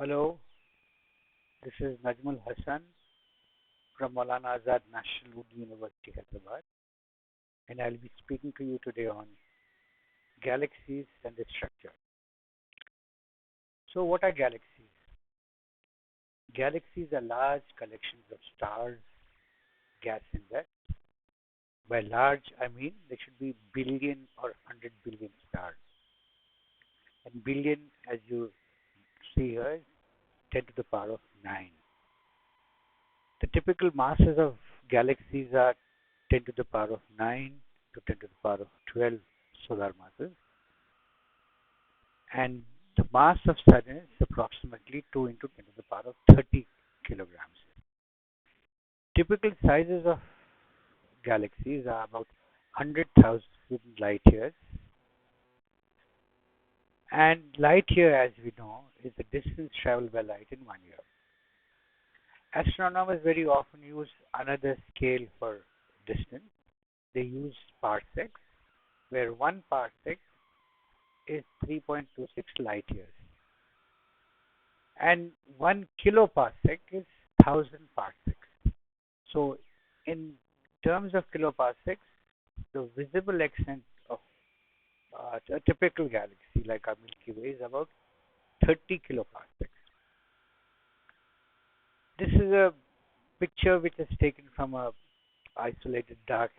Hello, this is Najmul Hasan from Maulana Azad National Urdu University, Hyderabad, and I'll be speaking to you today on galaxies and their structure. So, what are galaxies? Galaxies are large collections of stars, gas, and dust. By large, I mean there should be billion or 100 billion stars. And billion, as you see here, is 10 to the power of 9. The typical masses of galaxies are 10 to the power of 9 to 10 to the power of 12 solar masses, and the mass of Sun is approximately 2 into 10 to the power of 30 kilograms. Typical sizes of galaxies are about 100,000 light years, and light year, as we know, is the distance traveled by light in 1 year. Astronomers very often use another scale for distance. They use parsecs, where one parsec is 3.26 light years, and 1 kiloparsec is 1000 parsecs. So, in terms of kiloparsecs, the visible extent of a typical galaxy like our Milky Way is about 30 kiloparsecs. This is a picture which is taken from a isolated dark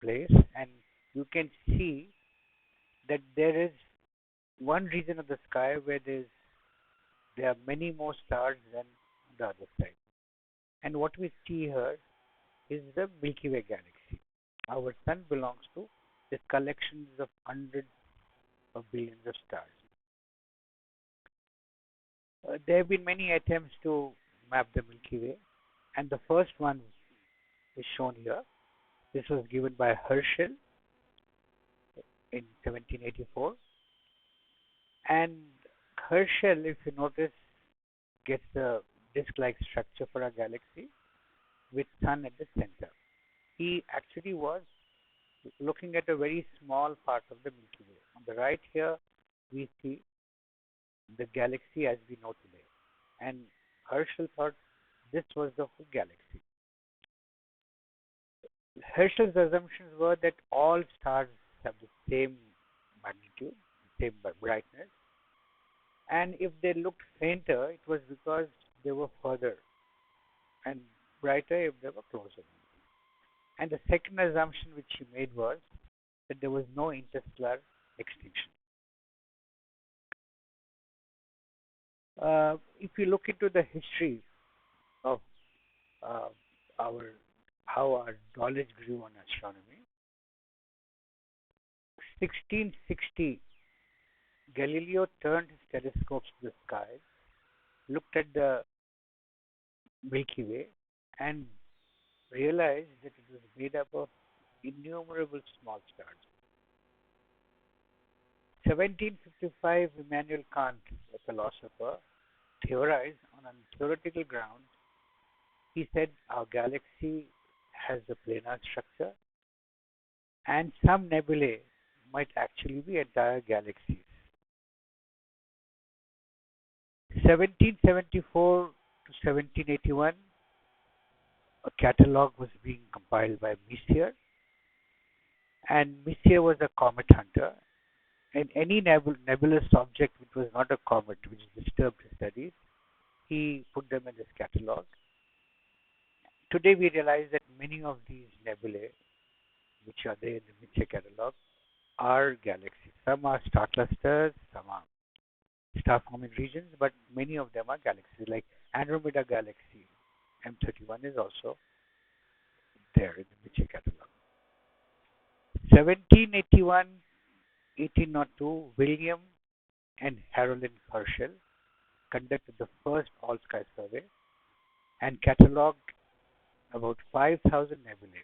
place, and you can see that there is one region of the sky where there are many more stars than the other side. And what we see here is the Milky Way galaxy. Our sun belongs to the collections of hundreds of billions of stars. There have been many attempts to map the Milky Way, and the first one is shown here. This was given by Herschel in 1784, and Herschel, if you notice, gets a disk-like structure for a galaxy with sun at the center. He actually was looking at a very small part of the Milky Way. On the right here, we see the galaxy as we know today, and Herschel thought this was the whole galaxy. Herschel's assumptions were that all stars have the same magnitude, same brightness, and if they looked fainter, it was because they were further, and brighter if they were closer. And the second assumption which he made was that there was no interstellar extinction. If you look into the history of uh, our how our knowledge grew on astronomy, 1660, Galileo turned his telescopes to the sky, looked at the Milky Way, and realized that it was made up of innumerable small stars. 1755, Immanuel Kant, a philosopher, theorized on a theoretical ground. He said our galaxy has a planar structure, and some nebulae might actually be entire galaxies. 1774 to 1781, a catalogue was being compiled by Messier, and Messier was a comet hunter, and any nebulous object which was not a comet, which disturbed his studies, he put them in this catalogue. Today we realize that many of these nebulae, which are there in the Messier catalogue, are galaxies. Some are star clusters, some are star-forming regions, but many of them are galaxies, like Andromeda Galaxy, M31 is also there in the Messier catalogue. 1781, 1802, William and Harold Herschel conducted the first all-sky survey and catalogued about 5,000 nebulae.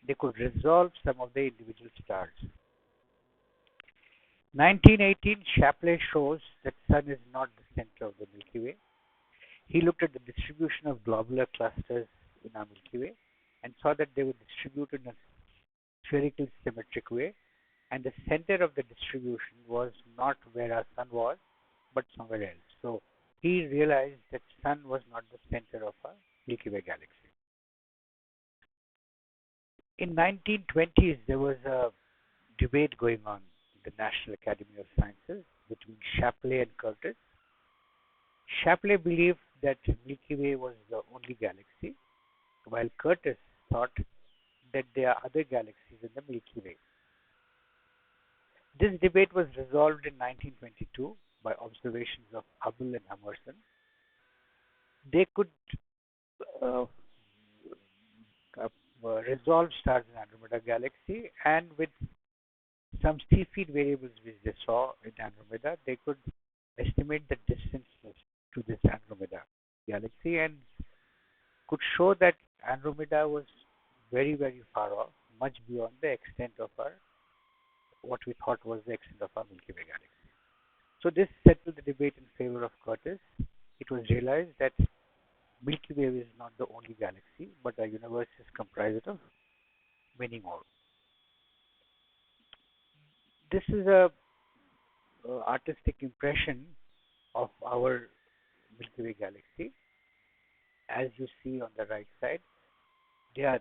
They could resolve some of the individual stars. 1918, Shapley shows that Sun is not the center of the Milky Way. He looked at the distribution of globular clusters in our Milky Way and saw that they were distributed in a spherical symmetric way, and the center of the distribution was not where our Sun was, but somewhere else. So he realized that Sun was not the center of a Milky Way galaxy. In 1920s, there was a debate going on in the National Academy of Sciences between Shapley and Curtis. Shapley believed that Milky Way was the only galaxy, while Curtis thought that there are other galaxies in the Milky Way. This debate was resolved in 1922 by observations of Hubble and Emerson. They could uh, uh, resolve stars in Andromeda galaxy, and with some Cepheid variables which they saw in Andromeda, they could estimate the distances to this Andromeda galaxy and could show that Andromeda was very, very far off, much beyond the extent of our what we thought was the extent of our Milky Way galaxy. So this settled the debate in favor of Curtis. It was realized that Milky Way is not the only galaxy, but our universe is comprised of many more. This is a artistic impression of our Milky Way galaxy. As you see on the right side, there are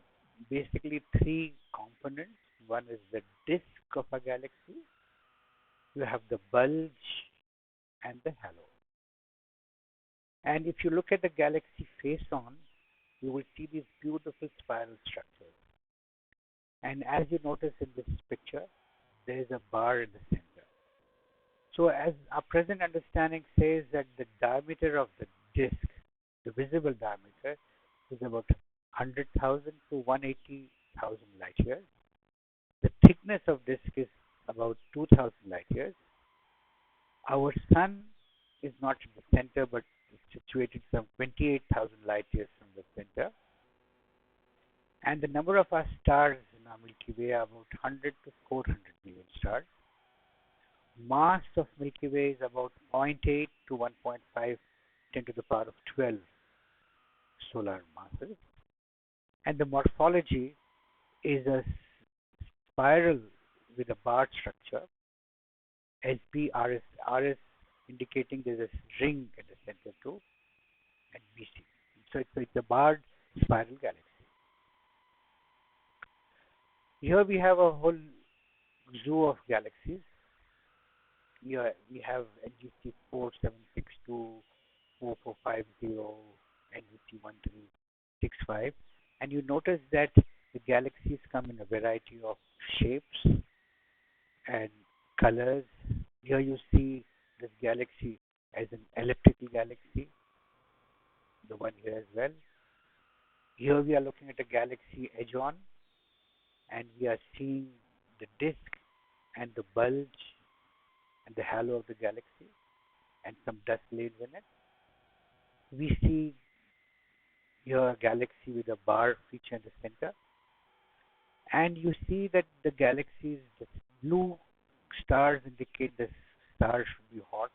basically three components. One is the disk of a galaxy, you have the bulge and the halo. And if you look at the galaxy face on, you will see these beautiful spiral structures. And as you notice in this picture, there is a bar in the center. So as our present understanding says that the diameter of the disk, the visible diameter, is about 100,000 to 180,000 light years. The thickness of disk is about 2,000 light years. Our sun is not in the center, but is situated some 28,000 light years from the center. And the number of our stars in our Milky Way are about 100 to 400 million stars. Mass of Milky Way is about 0.8 to 1.5 10 to the power of 12 solar masses. And the morphology is a spiral with a bar structure, SB, RS, RS indicating there's a ring at the center too, and BC. So it's a barred spiral galaxy. Here we have a whole zoo of galaxies. Here we have NGC 4762, 4450, NGC 1365, and you notice that the galaxies come in a variety of shapes and colors. Here you see this galaxy as an elliptical galaxy, the one here as well. Here we are looking at a galaxy edge on, and we are seeing the disk and the bulge and the halo of the galaxy and some dust layers in it. We see here a galaxy with a bar feature in the center, and you see that the galaxies, the blue stars indicate the stars should be hot,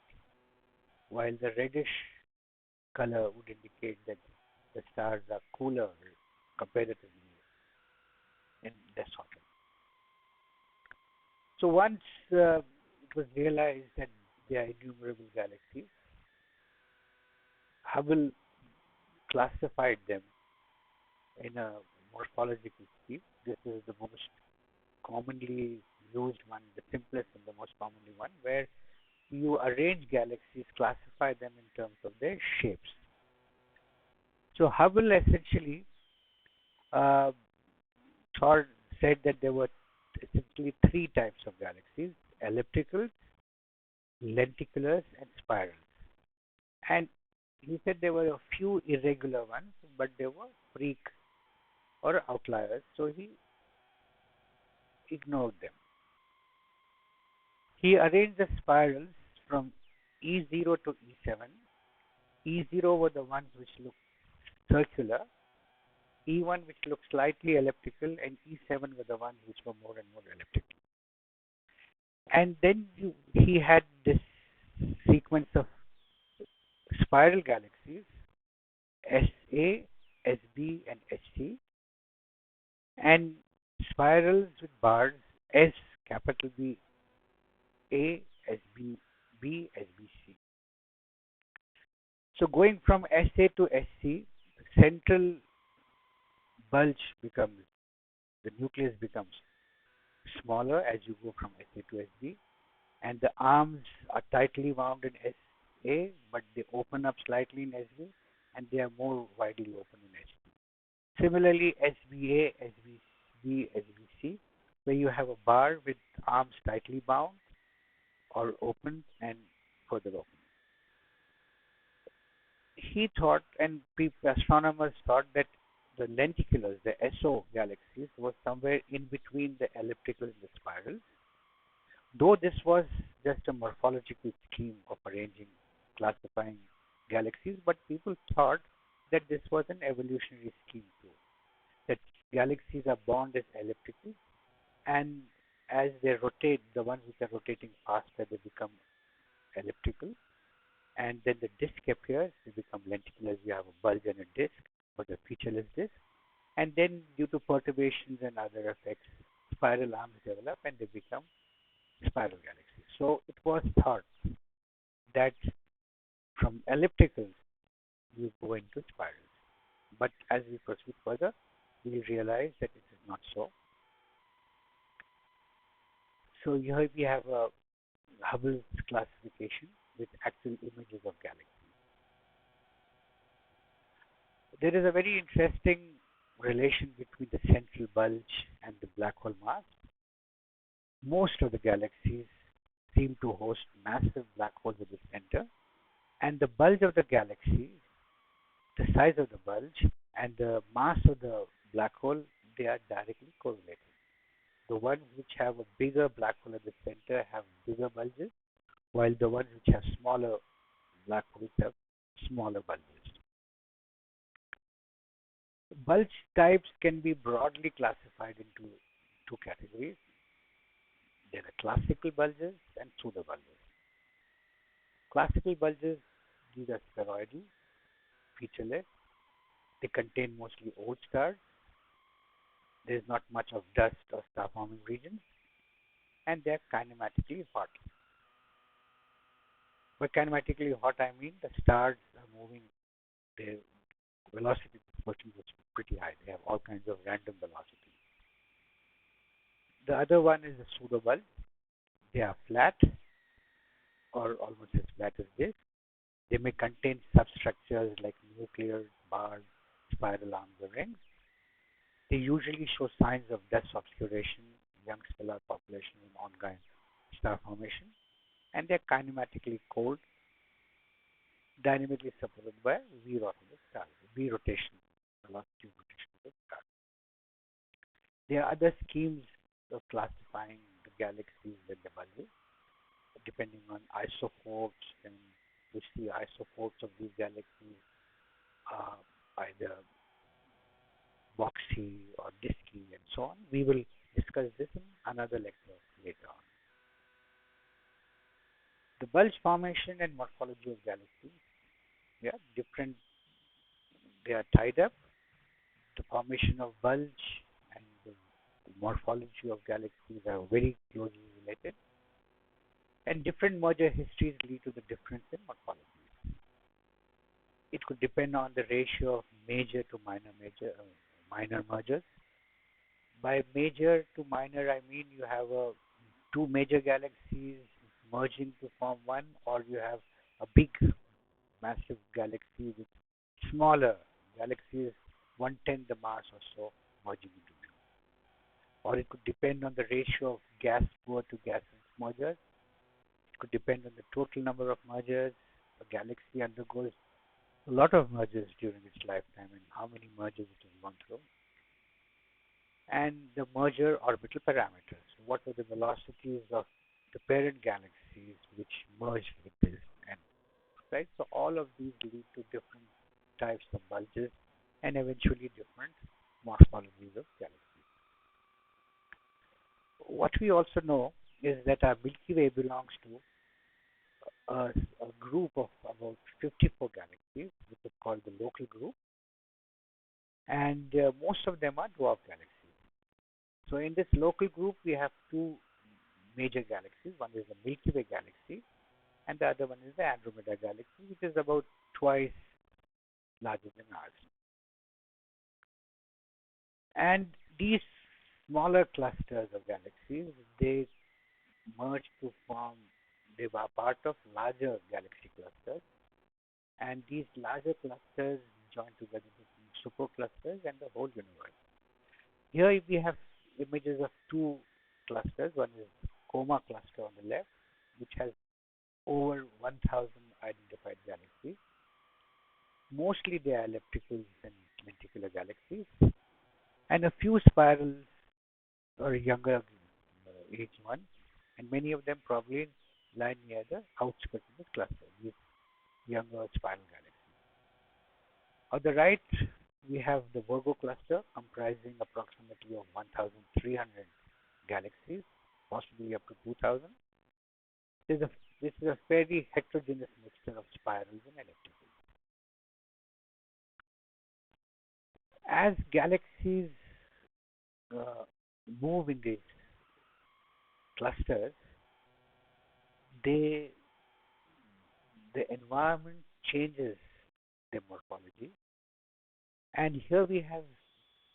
while the reddish color would indicate that the stars are cooler comparatively in less hotter. So once it was realized that there are innumerable galaxies, Hubble classified them in a morphological scheme. This is the most commonly used one, the simplest and the most commonly one, where you arrange galaxies, classify them in terms of their shapes. So Hubble essentially uh, said that there were essentially three types of galaxies: ellipticals, lenticulars, and spirals. And he said there were a few irregular ones, but they were freak or outliers, so he ignored them. He arranged the spirals from E0 to E7. E0 were the ones which looked circular, E1 which looked slightly elliptical, and E7 were the ones which were more and more elliptical. And then he had this sequence of spiral galaxies, SA, SB, and HC, and spirals with bars, S, capital B, A, SB, B, SBC. So going from SA to SC, the central bulge becomes, the nucleus becomes smaller as you go from SA to SB, and the arms are tightly wound in SA, but they open up slightly in SB, and they are more widely open in SB. Similarly, SBA, SBB, SBC, where you have a bar with arms tightly bound or open and further open. He thought, and astronomers thought, that the lenticulars, the SO galaxies, was somewhere in between the elliptical and the spirals. Though this was just a morphological scheme of arranging, classifying galaxies, but people thought that this was an evolutionary scheme too. That galaxies are born as elliptical, and as they rotate, the ones which are rotating faster, they become elliptical, and then the disk appears, they become lenticular. You have a bulge and a disk, or a featureless disk, and then due to perturbations and other effects, spiral arms develop and they become spiral galaxies. So it was thought that from ellipticals you go into spirals, but as we proceed further, we realize that it is not so. So here we have a Hubble's classification with actual images of galaxies. There is a very interesting relation between the central bulge and the black hole mass. Most of the galaxies seem to host massive black holes at the center, and the bulge of the galaxy, the size of the bulge, and the mass of the black hole, they are directly correlated. The ones which have a bigger black hole at the center have bigger bulges, while the ones which have smaller black holes have smaller bulges. Bulge types can be broadly classified into two categories. There are classical bulges and pseudo bulges. Classical bulges, these are spheroidal, featureless. They contain mostly old stars. There is not much of dust or star forming regions, and they are kinematically hot. By kinematically hot, I mean the stars are moving, their velocity proportions are pretty high. They have all kinds of random velocities. The other one is the pseudo bulge. They are flat or almost as flat as this. They may contain substructures like nuclear, bars, spiral arms, or rings. They usually show signs of dust obscuration, young stellar population, and ongoing star formation, and they are kinematically cold, dynamically supported by V rotation of the star, V rotation, velocity of rotation of the star. There are other schemes of classifying the galaxies and the bulges, depending on isoforms, and you see isoforms of these galaxies are either boxy or disky and so on. We will discuss this in another lecture later on. The bulge formation and morphology of galaxies, different. They are tied up. The formation of bulge and the morphology of galaxies are very closely related, and different merger histories lead to the difference in morphology. It could depend on the ratio of major to minor mergers. By major to minor, I mean you have two major galaxies merging to form one, or you have a big, massive galaxy with smaller galaxies, 1/10 the mass or so, merging into two. Or it could depend on the ratio of gas poor to gaseous mergers. It could depend on the total number of mergers. A galaxy undergoes a lot of mergers during its lifetime, and how many mergers it has gone through. And the merger orbital parameters. What are the velocities of the parent galaxies which merged with this? And right, so all of these lead to different types of bulges and eventually different morphologies of galaxies. What we also know is that our Milky Way belongs to a group of about 54 galaxies, which is called the local group, and most of them are dwarf galaxies. So in this local group, we have two major galaxies. One is the Milky Way galaxy, and the other one is the Andromeda Galaxy, which is about twice larger than ours. And these smaller clusters of galaxies, they merge to form, they were part of larger galaxy clusters, and these larger clusters join together to form superclusters and the whole universe. Here we have images of two clusters. One is Coma cluster on the left, which has over 1,000 identified galaxies. Mostly they are ellipticals and lenticular galaxies, and a few spirals or younger age ones, and many of them probably lie near the outskirts of this cluster, these younger spiral galaxies. On the right, we have the Virgo cluster comprising approximately of 1,300 galaxies, possibly up to 2,000. This is a fairly heterogeneous mixture of spirals and ellipticals. As galaxies move in these clusters, the environment changes their morphology. And here we have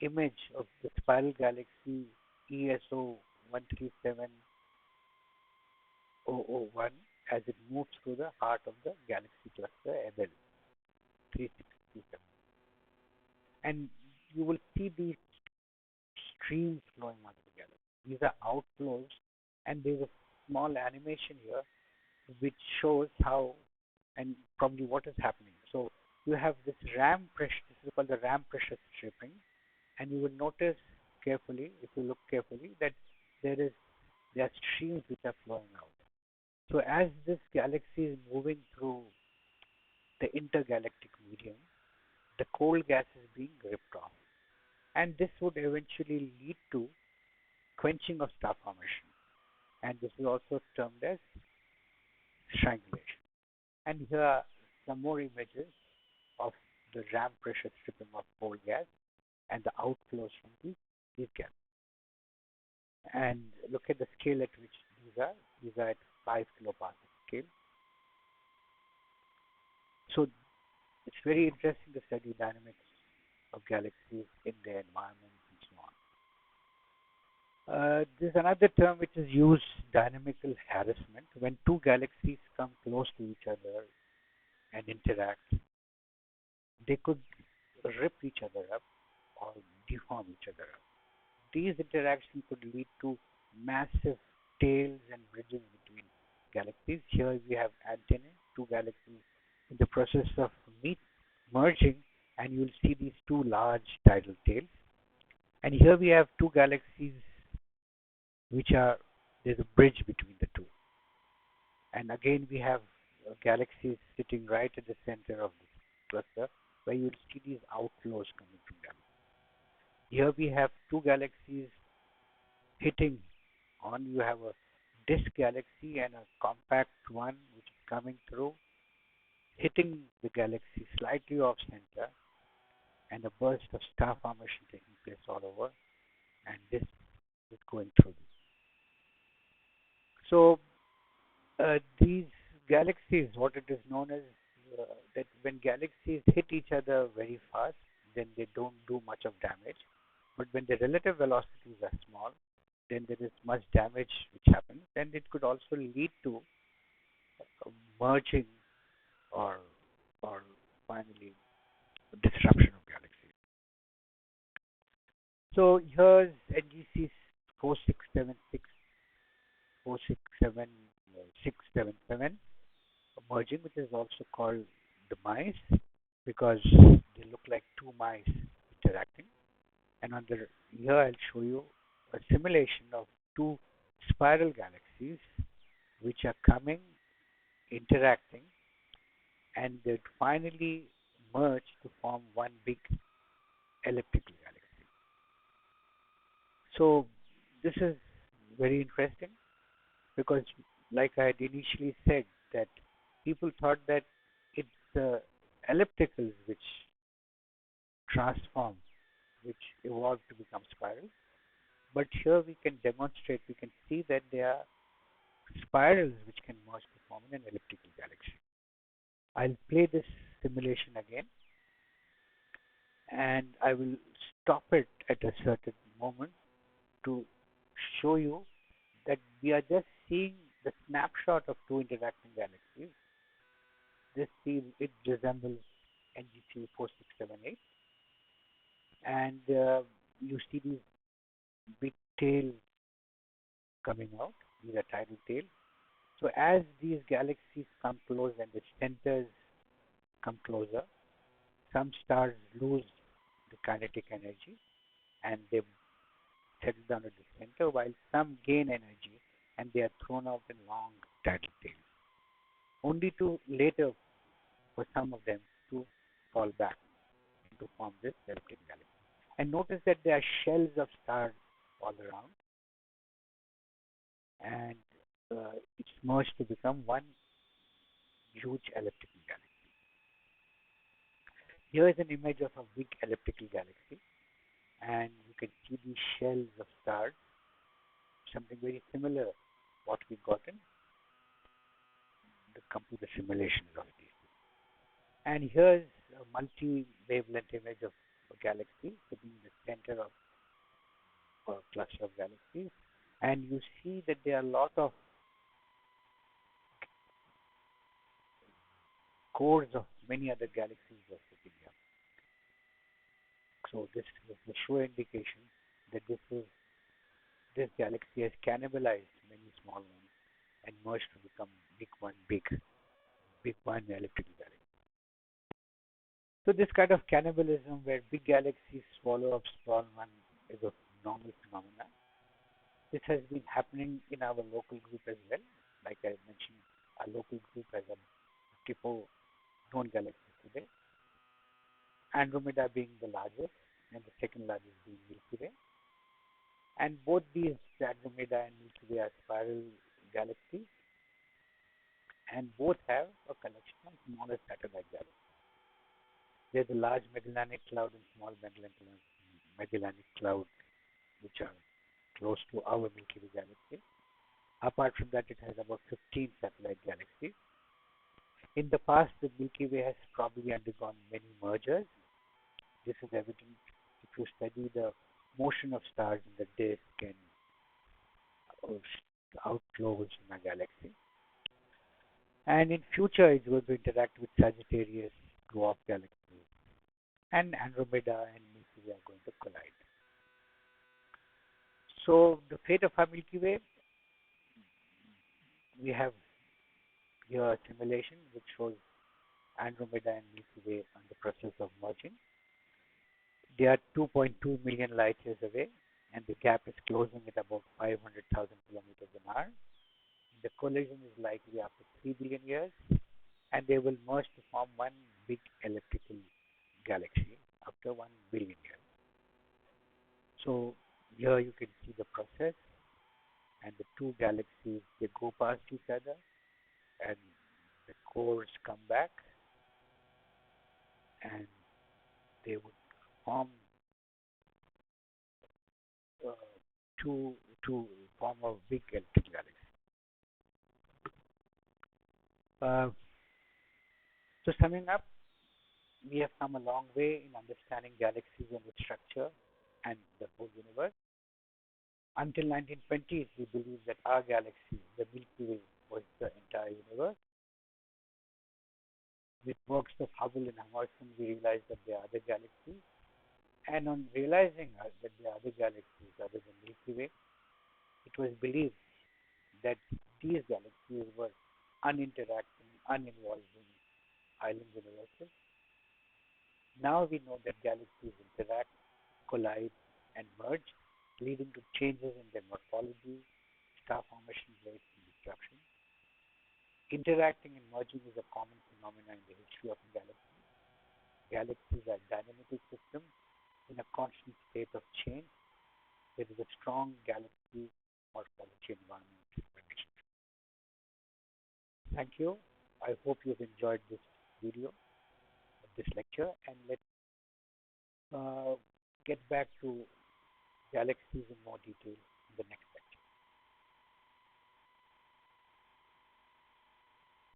image of the spiral galaxy ESO 137001 as it moves through the heart of the galaxy cluster Abell 3627. And you will see these streams flowing out of the galaxy. These are outflows, and there's a small animation here which shows how and probably what is happening. So you have this ram pressure, this is called the ram pressure stripping, and you will notice carefully, if you look carefully, that there are streams which are flowing out. So as this galaxy is moving through the intergalactic medium, the cold gas is being ripped off, and this would eventually lead to quenching of star formation, and this is also termed as strangulation. And here are some more images of the ram pressure stripping of cold gas and the outflows from these gases. And look at the scale at which these are. These are at 5 kiloparsec scale. So it's very interesting to study dynamics of galaxies in their environment and so on. There's another term which is used, dynamical harassment. When two galaxies come close to each other and interact, they could rip each other up or deform each other up. These interactions could lead to massive tails and bridges between galaxies. Here we have antennae, two galaxies in the process of merging, and you'll see these two large tidal tails. And here we have two galaxies which are, there's a bridge between the two. And again we have galaxies sitting right at the center of this cluster, where you'll see these outflows coming from them. Here we have two galaxies hitting on. You have a disk galaxy and a compact one which is coming through, hitting the galaxy slightly off center, and a burst of star formation taking place all over, and this is going through this. So these galaxies, what it is known as, that when galaxies hit each other very fast, then they don't do much of damage. But when the relative velocities are small, then there is much damage which happens, and it could also lead to merging or finally disruption of galaxies. So here's NGC 4676677 merging, which is also called the mice, because they look like two mice interacting. And here I'll show you a simulation of two spiral galaxies which are coming, interacting, and they finally merge to form one big elliptical galaxy. So this is very interesting, because like I had initially said, that people thought that it's the ellipticals which transform, which evolved to become spirals. But here we can demonstrate, we can see that they are spirals which can merge to form an elliptical galaxy. I'll play this simulation again, and I will stop it at a certain moment to show you that we are just seeing the snapshot of two interacting galaxies. This field, it resembles NGC 4678, and you see these big tails coming out. These are tidal tails. So as these galaxies come close and the centers come closer, some stars lose the kinetic energy and they settle down at the center, while some gain energy and they are thrown out in long tidal tails, only to later for some of them to fall back and to form this elliptic galaxy. And notice that there are shells of stars all around, and it's merged to become one huge elliptical galaxy. Here is an image of a big elliptical galaxy, and you can see these shells of stars, something very similar what we got in the computer simulations of these. And here's a multi-wavelength image of a galaxy sitting in the center of a cluster of galaxies, and you see that there are a lot of cores of many other galaxies are sitting here. So this is the sure indication that this galaxy has cannibalized many small ones and merged to become big one elliptical galaxy. So this kind of cannibalism where big galaxies swallow up small one is a normal phenomenon. This has been happening in our local group as well. Like I mentioned, our local group has 54 known galaxies today. Andromeda being the largest and the second largest being Milky Way. And both these, Andromeda and Milky Way, are spiral galaxies, and both have a collection of smaller satellite galaxies. There's a large Magellanic Cloud and small Magellanic Cloud, which are close to our Milky Way galaxy. Apart from that, it has about 15 satellite galaxies. In the past, the Milky Way has probably undergone many mergers. This is evident if you study the motion of stars in the disk and outflows from a galaxy. And in future, it's going to interact with Sagittarius dwarf galaxies, and Andromeda and Milky Way are going to collide. So the fate of our Milky Way, we have here a simulation which shows Andromeda and Milky Way on the process of merging. They are 2.2 million light years away, and the gap is closing at about 500,000 kilometers an hour. The collision is likely after 3 billion years, and they will merge to form one big elliptical galaxy after 1 billion years. So here you can see the process, and the two galaxies, they go past each other, and the cores come back, and they would form to form a big elliptical galaxy. So summing up, we have come a long way in understanding galaxies and its structure and the whole universe. Until 1920s, we believed that our galaxy, the Milky Way, was the entire universe. With works of Hubble and Hasan, we realized that there are other galaxies. And on realizing that there are other galaxies other than Milky Way, it was believed that these galaxies were uninteracting, uninvolving island universes. Now we know that galaxies interact, collide, and merge, leading to changes in their morphology, star formation rates, and destruction. Interacting and merging is a common phenomenon in the history of a galaxy. Galaxies are dynamic systems in a constant state of change. There is a strong galaxy morphology environment. Thank you. I hope you've enjoyed this video, this lecture, and let's get back to galaxies in more detail in the next